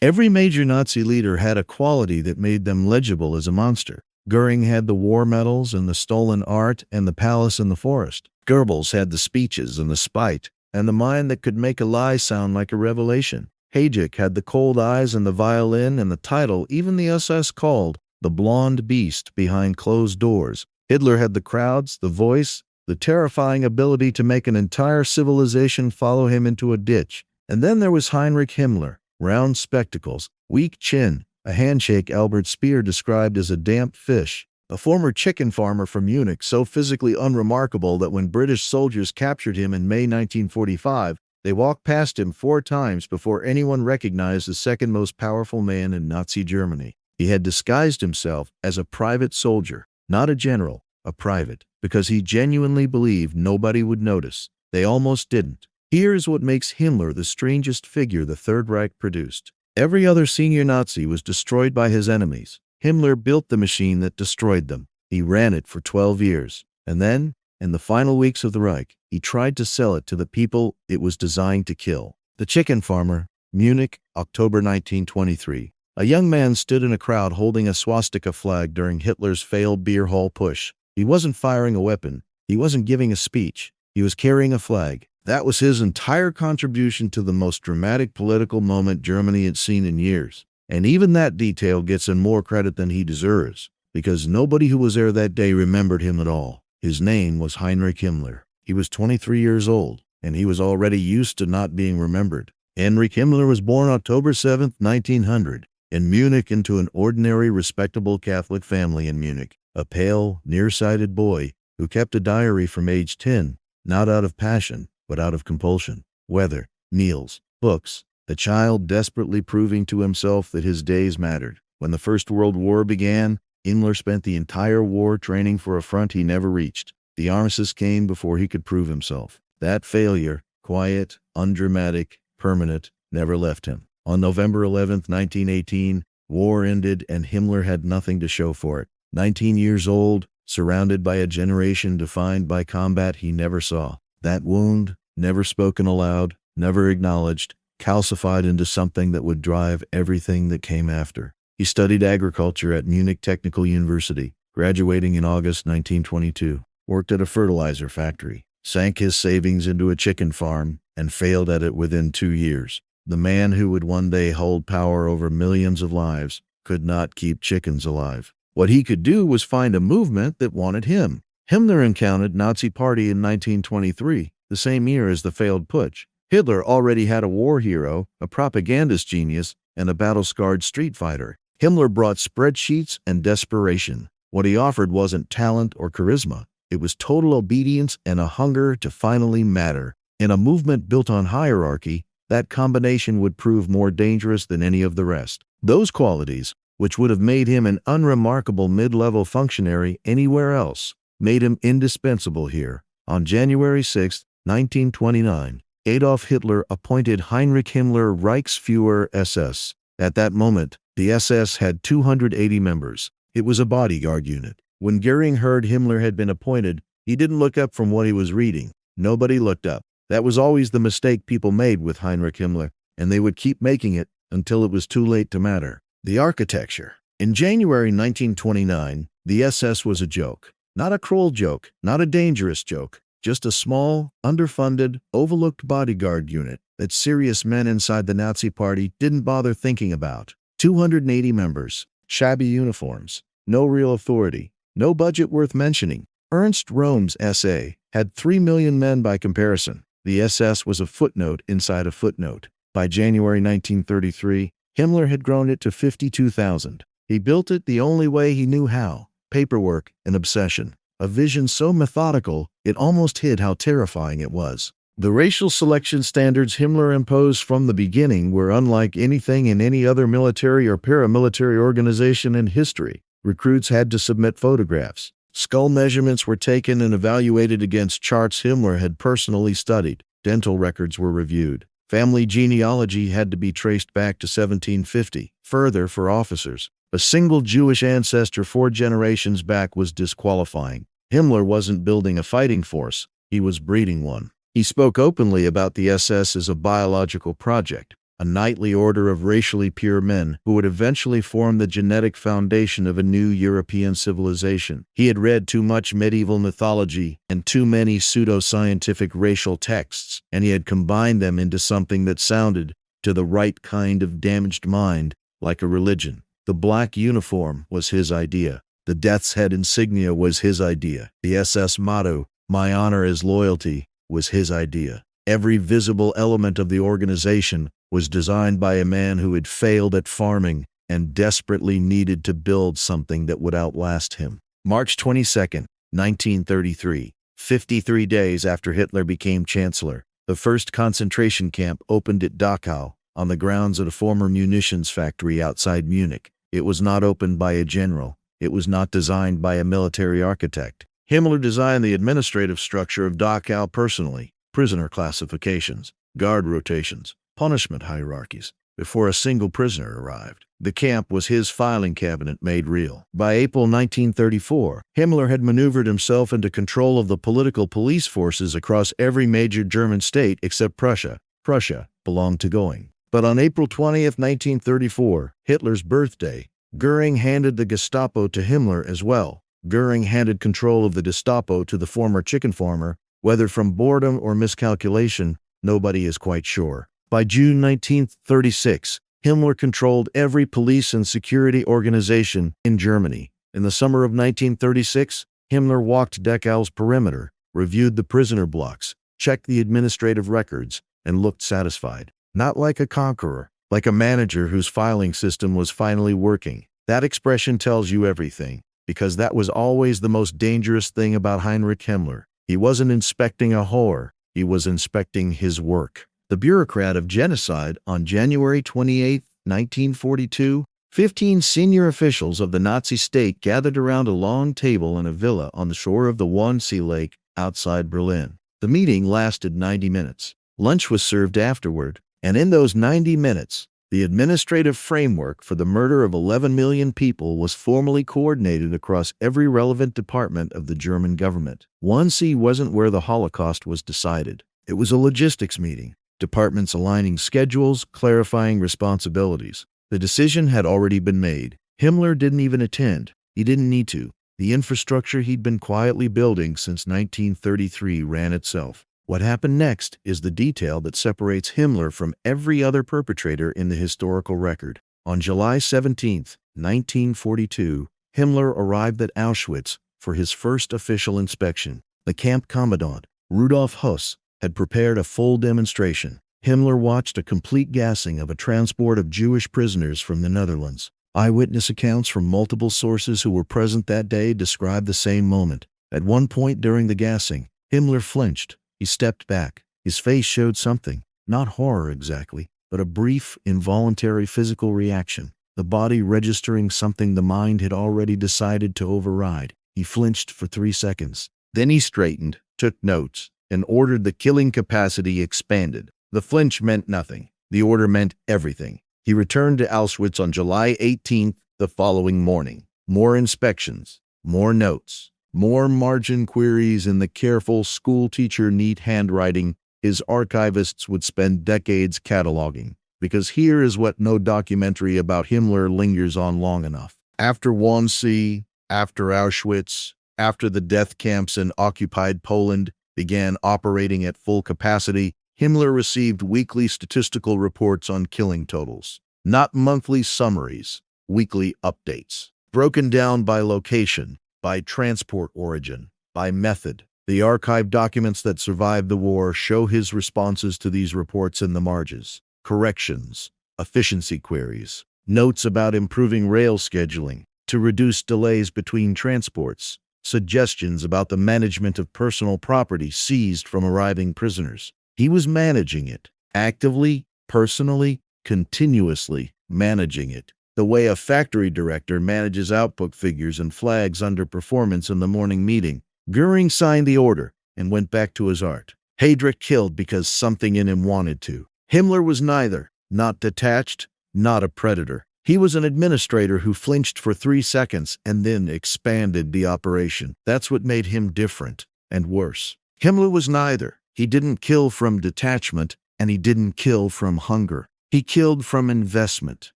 Every major Nazi leader had a quality that made them legible as a monster. Göring had the war medals and the stolen art and the palace in the forest. Goebbels had the speeches and the spite, and the mind that could make a lie sound like a revelation. Heinrich had the cold eyes and the violin and the title even the SS called the blonde beast behind closed doors. Hitler had the crowds, the voice, the terrifying ability to make an entire civilization follow him into a ditch. And then there was Heinrich Himmler, round spectacles, weak chin, a handshake Albert Speer described as a damp fish, a former chicken farmer from Munich so physically unremarkable that when British soldiers captured him in May 1945, they walked past him 4 times before anyone recognized the second most powerful man in Nazi Germany. He had disguised himself as a private soldier, not a general, a private, because he genuinely believed nobody would notice. They almost didn't. Here's what makes Himmler the strangest figure the Third Reich produced. Every other senior Nazi was destroyed by his enemies. Himmler built the machine that destroyed them. He ran it for 12 years. And then, in the final weeks of the Reich, he tried to sell it to the people it was designed to kill. The Chicken Farmer, Munich, October 1923. A young man stood in a crowd holding a swastika flag during Hitler's failed beer hall push. He wasn't firing a weapon. He wasn't giving a speech. He was carrying a flag. That was his entire contribution to the most dramatic political moment Germany had seen in years. And even that detail gets him more credit than he deserves, because nobody who was there that day remembered him at all. His name was Heinrich Himmler. He was 23 years old, and he was already used to not being remembered. Heinrich Himmler was born October 7, 1900, in Munich into an ordinary, respectable Catholic family in Munich. A pale, nearsighted boy who kept a diary from age 10, not out of passion, but out of compulsion. Weather, meals, books, the child desperately proving to himself that his days mattered. When the First World War began, Himmler spent the entire war training for a front he never reached. The armistice came before he could prove himself. That failure, quiet, undramatic, permanent, never left him. On November 11, 1918, war ended and Himmler had nothing to show for it. 19 years old, surrounded by a generation defined by combat he never saw. That wound, never spoken aloud, never acknowledged, calcified into something that would drive everything that came after. He studied agriculture at Munich Technical University, graduating in August 1922, worked at a fertilizer factory, sank his savings into a chicken farm, and failed at it within 2 years. The man who would one day hold power over millions of lives could not keep chickens alive. What he could do was find a movement that wanted him. Himmler encountered Nazi Party in 1923, the same year as the failed putsch. Hitler already had a war hero, a propagandist genius, and a battle-scarred street fighter. Himmler brought spreadsheets and desperation. What he offered wasn't talent or charisma. It was total obedience and a hunger to finally matter. In a movement built on hierarchy, that combination would prove more dangerous than any of the rest. Those qualities, which would have made him an unremarkable mid-level functionary anywhere else, made him indispensable here. On January 6, 1929, Adolf Hitler appointed Heinrich Himmler Reichsführer SS. At that moment, the SS had 280 members. It was a bodyguard unit. When Göring heard Himmler had been appointed, he didn't look up from what he was reading. Nobody looked up. That was always the mistake people made with Heinrich Himmler, and they would keep making it until it was too late to matter. The architecture. In January 1929, the SS was a joke. Not a cruel joke, not a dangerous joke, just a small, underfunded, overlooked bodyguard unit that serious men inside the Nazi Party didn't bother thinking about. 280 members, shabby uniforms, no real authority, no budget worth mentioning. Ernst Röhm's SA had 3 million men by comparison. The SS was a footnote inside a footnote. By January 1933, Himmler had grown it to 52,000. He built it the only way he knew how: paperwork and obsession. A vision so methodical, it almost hid how terrifying it was. The racial selection standards Himmler imposed from the beginning were unlike anything in any other military or paramilitary organization in history. Recruits had to submit photographs. Skull measurements were taken and evaluated against charts Himmler had personally studied. Dental records were reviewed. Family genealogy had to be traced back to 1750. Further, for officers, a single Jewish ancestor 4 generations back was disqualifying. Himmler wasn't building a fighting force, he was breeding one. He spoke openly about the SS as a biological project. a knightly order of racially pure men who would eventually form the genetic foundation of a new European civilization. He had read too much medieval mythology and too many pseudo-scientific racial texts, and he had combined them into something that sounded, to the right kind of damaged mind, like a religion. The black uniform was his idea. The death's head insignia was his idea. The SS motto, "My honor is loyalty," was his idea. Every visible element of the organization was designed by a man who had failed at farming and desperately needed to build something that would outlast him. March 22, 1933, 53 days after Hitler became chancellor, the first concentration camp opened at Dachau, on the grounds of a former munitions factory outside Munich. It was not opened by a general. It was not designed by a military architect. Himmler designed the administrative structure of Dachau personally: prisoner classifications, guard rotations, punishment hierarchies, before a single prisoner arrived. The camp was his filing cabinet made real. By April 1934, Himmler had maneuvered himself into control of the political police forces across every major German state except Prussia. Prussia belonged to Göring. But on April 20, 1934, Hitler's birthday, Göring handed the Gestapo to Himmler as well. Göring handed control of the Gestapo to the former chicken farmer, whether from boredom or miscalculation, nobody is quite sure. By June 1936, Himmler controlled every police and security organization in Germany. In the summer of 1936, Himmler walked Dachau's perimeter, reviewed the prisoner blocks, checked the administrative records, and looked satisfied. Not like a conqueror, like a manager whose filing system was finally working. That expression tells you everything, because that was always the most dangerous thing about Heinrich Himmler. He wasn't inspecting a whore, he was inspecting his work. The bureaucrat of genocide. On January 28, 1942, 15 senior officials of the Nazi state gathered around a long table in a villa on the shore of the Wannsee Lake outside Berlin. The meeting lasted 90 minutes. Lunch was served afterward, and in those 90 minutes, the administrative framework for the murder of 11 million people was formally coordinated across every relevant department of the German government. Wannsee wasn't where the Holocaust was decided. It was a logistics meeting. Departments aligning schedules, clarifying responsibilities. The decision had already been made. Himmler didn't even attend. He didn't need to. The infrastructure he'd been quietly building since 1933 ran itself. What happened next is the detail that separates Himmler from every other perpetrator in the historical record. On July 17, 1942, Himmler arrived at Auschwitz for his first official inspection. The camp commandant, Rudolf Höss, had prepared a full demonstration. Himmler watched a complete gassing of a transport of Jewish prisoners from the Netherlands. Eyewitness accounts from multiple sources who were present that day describe the same moment. At one point during the gassing, Himmler flinched. He stepped back. His face showed something, not horror exactly, but a brief, involuntary physical reaction, the body registering something the mind had already decided to override. He flinched for 3 seconds. Then he straightened, took notes, and ordered the killing capacity expanded. The flinch meant nothing. The order meant everything. He returned to Auschwitz on July 18th, the following morning. More inspections, more notes, more margin queries in the careful schoolteacher neat handwriting his archivists would spend decades cataloging. Because here is what no documentary about Himmler lingers on long enough. After Wannsee, after Auschwitz, after the death camps in occupied Poland began operating at full capacity, Himmler received weekly statistical reports on killing totals. Not monthly summaries, weekly updates. Broken down by location, by transport origin, by method. The archived documents that survived the war show his responses to these reports in the marges. Corrections, efficiency queries, notes about improving rail scheduling to reduce delays between transports, suggestions about the management of personal property seized from arriving prisoners. He was managing it, actively, personally, continuously managing it. The way a factory director manages output figures and flags under performance in the morning meeting. Göring signed the order and went back to his art. Heydrich killed because something in him wanted to. Himmler was neither, not detached, not a predator. He was an administrator who flinched for 3 seconds and then expanded the operation. That's what made him different and worse. Himmler was neither. He didn't kill from detachment and he didn't kill from hunger. He killed from investment.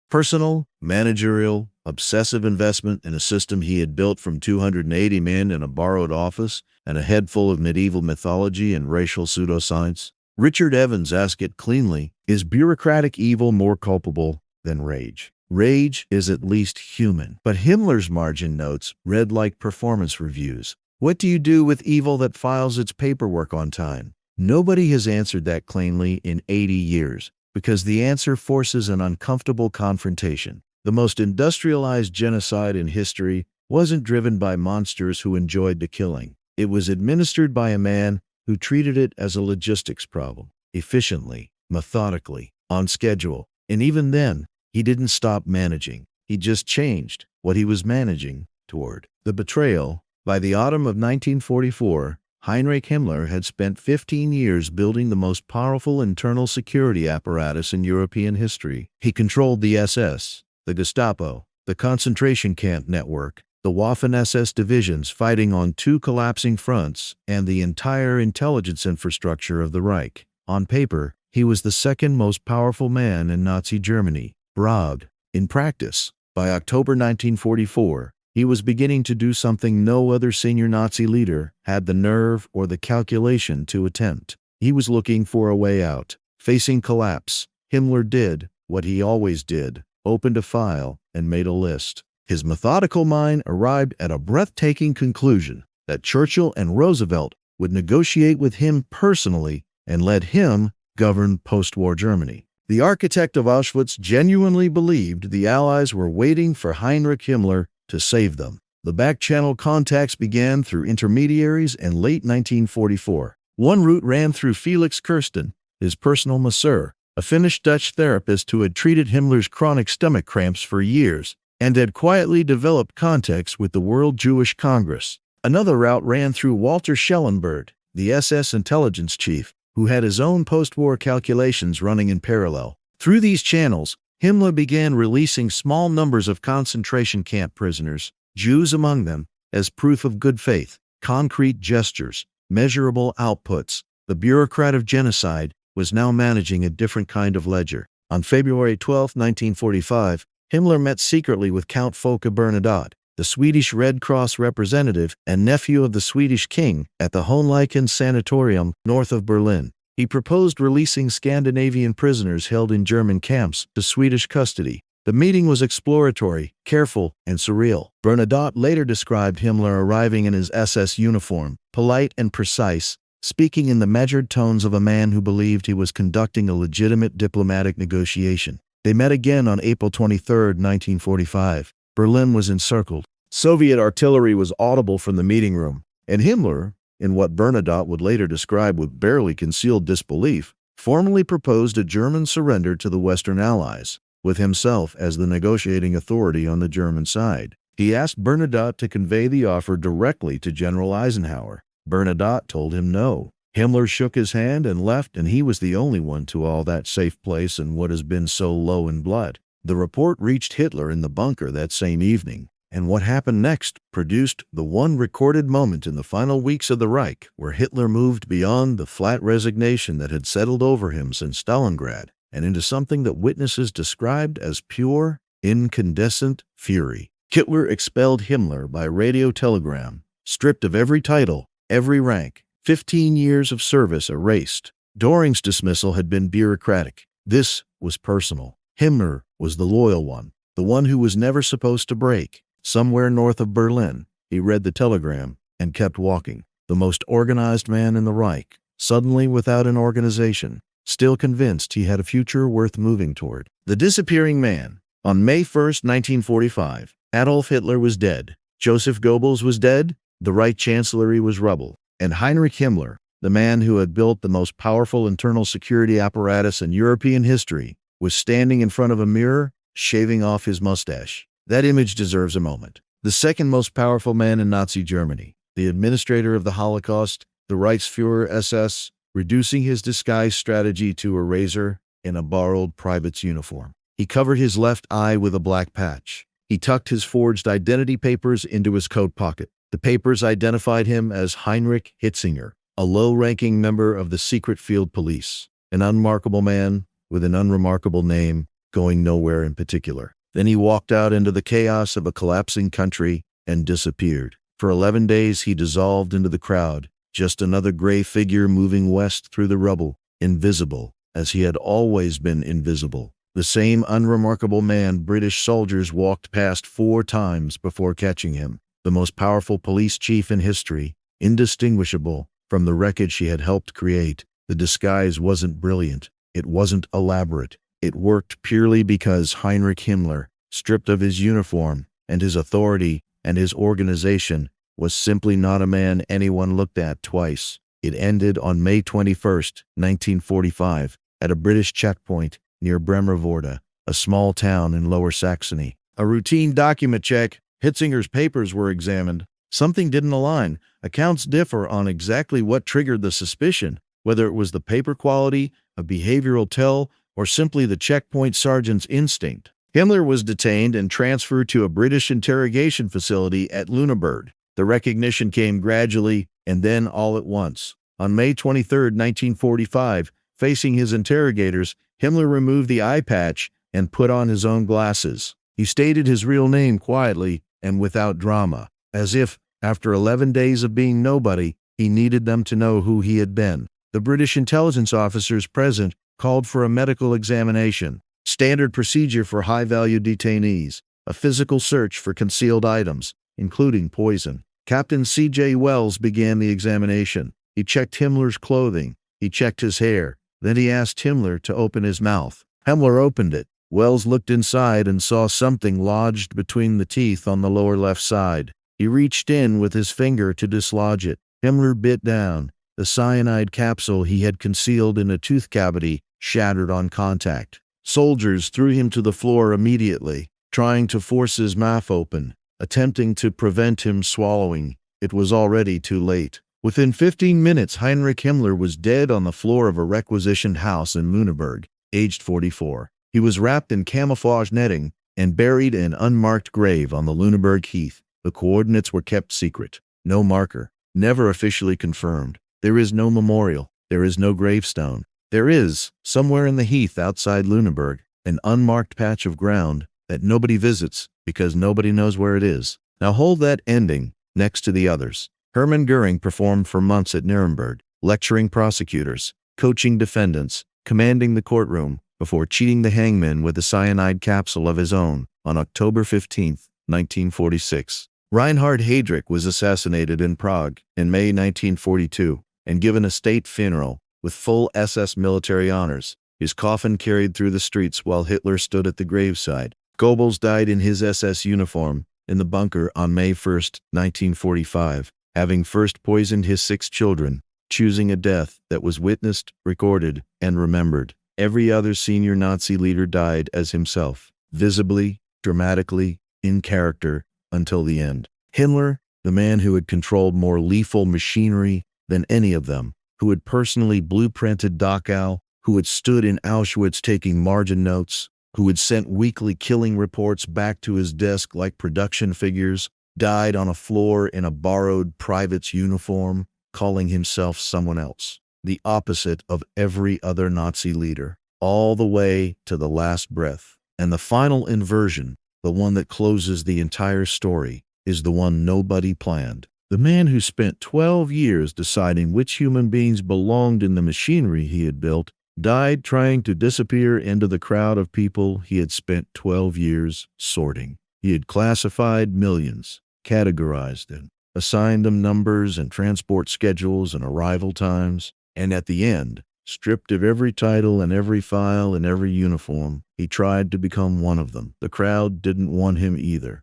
Personal, managerial, obsessive investment in a system he had built from 280 men in a borrowed office and a head full of medieval mythology and racial pseudoscience. Richard Evans asked it cleanly, is bureaucratic evil more culpable than rage? Rage is at least human. But Himmler's margin notes read like performance reviews. What do you do with evil that files its paperwork on time? Nobody has answered that cleanly in 80 years. Because the answer forces an uncomfortable confrontation. The most industrialized genocide in history wasn't driven by monsters who enjoyed the killing. It was administered by a man who treated it as a logistics problem, efficiently, methodically, on schedule. And even then, he didn't stop managing. He just changed what he was managing toward. The betrayal. By the autumn of 1944, Heinrich Himmler had spent 15 years building the most powerful internal security apparatus in European history. He controlled the SS, the Gestapo, the concentration camp network, the Waffen-SS divisions fighting on 2 collapsing fronts, and the entire intelligence infrastructure of the Reich. On paper, he was the second most powerful man in Nazi Germany. Broad. In practice, by October 1944, he was beginning to do something no other senior Nazi leader had the nerve or the calculation to attempt. He was looking for a way out. Facing collapse, Himmler did what he always did, opened a file and made a list. His methodical mind arrived at a breathtaking conclusion that Churchill and Roosevelt would negotiate with him personally and let him govern post-war Germany. The architect of Auschwitz genuinely believed the Allies were waiting for Heinrich Himmler to save them. The back-channel contacts began through intermediaries in late 1944. One route ran through Felix Kirsten, his personal masseur, a Finnish-Dutch therapist who had treated Himmler's chronic stomach cramps for years and had quietly developed contacts with the World Jewish Congress. Another route ran through Walter Schellenberg, the SS intelligence chief, who had his own post-war calculations running in parallel. Through these channels, Himmler began releasing small numbers of concentration camp prisoners, Jews among them, as proof of good faith. Concrete gestures, measurable outputs. The bureaucrat of genocide was now managing a different kind of ledger. On February 12, 1945, Himmler met secretly with Count Folke Bernadotte, the Swedish Red Cross representative and nephew of the Swedish king, at the Hohenleichen Sanatorium north of Berlin. He proposed releasing Scandinavian prisoners held in German camps to Swedish custody. The meeting was exploratory, careful, and surreal. Bernadotte later described Himmler arriving in his SS uniform, polite and precise, speaking in the measured tones of a man who believed he was conducting a legitimate diplomatic negotiation. They met again on April 23, 1945. Berlin was encircled. Soviet artillery was audible from the meeting room, and Himmler, in what Bernadotte would later describe with barely concealed disbelief, formally proposed a German surrender to the Western Allies, with himself as the negotiating authority on the German side. He asked Bernadotte to convey the offer directly to General Eisenhower. Bernadotte told him no. Himmler shook his hand and left, and he was the only one to all that safe place in what has been so low in blood. The report reached Hitler in the bunker that same evening. And what happened next produced the one recorded moment in the final weeks of the Reich where Hitler moved beyond the flat resignation that had settled over him since Stalingrad and into something that witnesses described as pure, incandescent fury. Hitler expelled Himmler by radio telegram, stripped of every title, every rank, 15 years of service erased. Göring's dismissal had been bureaucratic. This was personal. Himmler was the loyal one, the one who was never supposed to break. Somewhere north of Berlin, he read the telegram and kept walking. The most organized man in the Reich, suddenly without an organization, still convinced he had a future worth moving toward. The disappearing man. On May 1, 1945, Adolf Hitler was dead. Joseph Goebbels was dead. The Reich Chancellery was rubble. And Heinrich Himmler, the man who had built the most powerful internal security apparatus in European history, was standing in front of a mirror, shaving off his mustache. That image deserves a moment. The second most powerful man in Nazi Germany, the administrator of the Holocaust, the Reichsfuhrer SS, reducing his disguise strategy to a razor in a borrowed private's uniform. He covered his left eye with a black patch. He tucked his forged identity papers into his coat pocket. The papers identified him as Heinrich Himmler, a low-ranking member of the secret field police, an unremarkable man with an unremarkable name, going nowhere in particular. Then he walked out into the chaos of a collapsing country and disappeared. For 11 days he dissolved into the crowd, just another gray figure moving west through the rubble, invisible, as he had always been invisible. The same unremarkable man British soldiers walked past 4 times before catching him. The most powerful police chief in history, indistinguishable from the wreckage he had helped create. The disguise wasn't brilliant. It wasn't elaborate. It worked purely because Heinrich Himmler, stripped of his uniform and his authority and his organization, was simply not a man anyone looked at twice. It ended on May 21st, 1945, at a British checkpoint near Bremervorde, a small town in Lower Saxony. A routine document check. Hitzinger's papers were examined. Something didn't align. Accounts differ on exactly what triggered the suspicion, whether it was the paper quality, a behavioral tell, or simply the checkpoint sergeant's instinct. Himmler was detained and transferred to a British interrogation facility at Lüneburg. The recognition came gradually and then all at once. On May 23, 1945, facing his interrogators, Himmler removed the eye patch and put on his own glasses. He stated his real name quietly and without drama, as if, after 11 days of being nobody, he needed them to know who he had been. The British intelligence officers present called for a medical examination, standard procedure for high-value detainees, a physical search for concealed items, including poison. Captain C.J. Wells began the examination. He checked Himmler's clothing. He checked his hair. Then he asked Himmler to open his mouth. Himmler opened it. Wells looked inside and saw something lodged between the teeth on the lower left side. He reached in with his finger to dislodge it. Himmler bit down. The cyanide capsule he had concealed in a tooth cavity shattered on contact. Soldiers threw him to the floor immediately, trying to force his mouth open, attempting to prevent him swallowing. It was already too late. Within 15 minutes, Heinrich Himmler was dead on the floor of a requisitioned house in Lüneburg, aged 44. He was wrapped in camouflage netting and buried in an unmarked grave on the Lüneburg Heath. The coordinates were kept secret. No marker, never officially confirmed. There is no memorial. There is no gravestone. There is, somewhere in the heath outside Lüneburg, an unmarked patch of ground that nobody visits because nobody knows where it is. Now hold that ending next to the others. Hermann Göring performed for months at Nuremberg, lecturing prosecutors, coaching defendants, commanding the courtroom, before cheating the hangman with a cyanide capsule of his own on October 15, 1946. Reinhard Heydrich was assassinated in Prague in May 1942 and given a state funeral with full SS military honors, his coffin carried through the streets while Hitler stood at the graveside. Goebbels died in his SS uniform in the bunker on May 1, 1945, having first poisoned his 6 children, choosing a death that was witnessed, recorded, and remembered. Every other senior Nazi leader died as himself, visibly, dramatically, in character, until the end. Himmler, the man who had controlled more lethal machinery than any of them, who had personally blueprinted Dachau, who had stood in Auschwitz taking margin notes, who had sent weekly killing reports back to his desk like production figures, died on a floor in a borrowed private's uniform, calling himself someone else, the opposite of every other Nazi leader, all the way to the last breath. And the final inversion, the one that closes the entire story, is the one nobody planned. The man who spent 12 years deciding which human beings belonged in the machinery he had built died trying to disappear into the crowd of people he had spent 12 years sorting. He had classified millions, categorized them, assigned them numbers and transport schedules and arrival times, and at the end, stripped of every title and every file and every uniform, he tried to become one of them. The crowd didn't want him either.